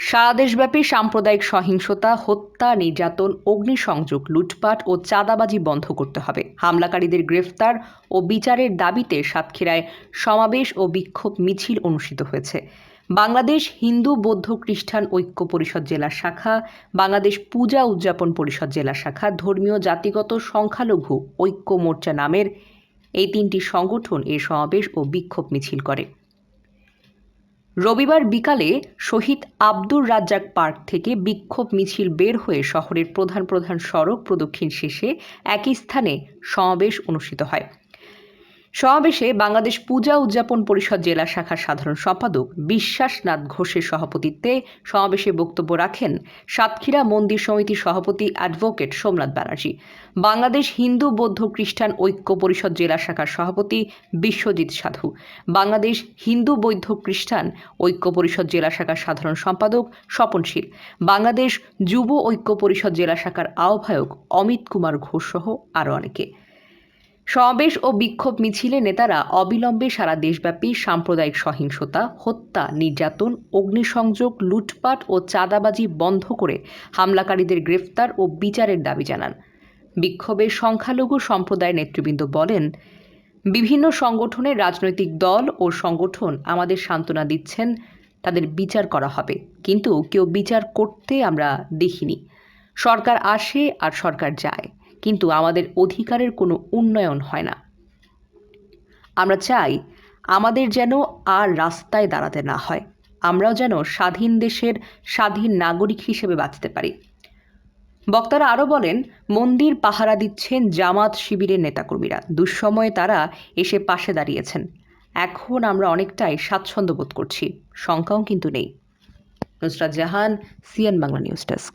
সারা দেশব্যাপী সাম্প্রদায়িক সহিংসতা, হত্যা, নির্যাতন, অগ্নিসংযোগ, লুটপাট ও চাঁদাবাজি বন্ধ করতে হবে। হামলাকারীদের গ্রেফতার ও বিচারের দাবিতে সাতক্ষীরায় সমাবেশ ও বিক্ষোভ মিছিল অনুষ্ঠিত হয়েছে। বাংলাদেশ হিন্দু বৌদ্ধ খ্রিস্টান ঐক্য পরিষদ জেলা শাখা, বাংলাদেশ পূজা উদযাপন পরিষদ জেলা শাখা, ধর্মীয় জাতিগত সংখ্যালঘু ঐক্য মোর্চা নামের এই তিনটি সংগঠন এই সমাবেশ ও বিক্ষোভ মিছিল করে। রবিবার বিকালে শহীদ আব্দুর রাজ্জাক পার্ক থেকে বিক্ষোভ মিছিল বের হয়ে শহরের প্রধান প্রধান সড়ক প্রদক্ষিণ শেষে একই স্থানে সমাবেশ অনুষ্ঠিত হয়। সমাবেশে বাংলাদেশ পূজা উদযাপন পরিষদ জেলা শাখার সাধারণ সম্পাদক বিশ্বাসনাথ ঘোষের সভাপতিত্বে সমাবেশে বক্তব্য রাখেন সাতক্ষীরা মন্দির সমিতির সভাপতি অ্যাডভোকেট সোমনাথ ব্যানার্জি, বাংলাদেশ হিন্দু বৌদ্ধ খ্রিস্টান ঐক্য পরিষদ জেলা শাখার সভাপতি বিশ্বজিৎ সাধু, বাংলাদেশ হিন্দু বৌদ্ধ খ্রিস্টান ঐক্য পরিষদ জেলা শাখার সাধারণ সম্পাদক স্বপন শীল, বাংলাদেশ যুব ঐক্য পরিষদ জেলা শাখার আহ্বায়ক অমিত কুমার ঘোষ সহ আরও অনেকে। সমাবেশ ও বিক্ষোভ মিছিলে নেতারা অবিলম্বে সারা দেশব্যাপী সাম্প্রদায়িক সহিংসতা, হত্যা, নির্যাতন, অগ্নিসংযোগ, লুটপাট ও চাঁদাবাজি বন্ধ করে হামলাকারীদের গ্রেফতার ও বিচারের দাবি জানান। বিক্ষোভে সংখ্যালঘু সম্প্রদায়ের নেতৃবৃন্দ বলেন, বিভিন্ন সংগঠনের রাজনৈতিক দল ও সংগঠন আমাদের সান্ত্বনা দিচ্ছেন, তাদের বিচার করা হবে, কিন্তু কেউ বিচার করতে আমরা দেখিনি। সরকার আসে আর সরকার যায়, কিন্তু আমাদের অধিকারের কোনো উন্নয়ন হয় না। আমরা চাই আমাদের যেন আর রাস্তায় দাঁড়াতে না হয়, আমরাও যেন স্বাধীন দেশের স্বাধীন নাগরিক হিসেবে বাঁচতে পারি। বক্তারা আরও বলেন, মন্দির পাহারা দিচ্ছেন জামাত শিবিরের নেতাকর্মীরা, দুঃসময়ে তারা এসে পাশে দাঁড়িয়েছেন। এখন আমরা অনেকটাই স্বাচ্ছন্দ্য বোধ করছি, শঙ্কাও কিন্তু নেই। Nusrat Jahan, CN Bangla news desk.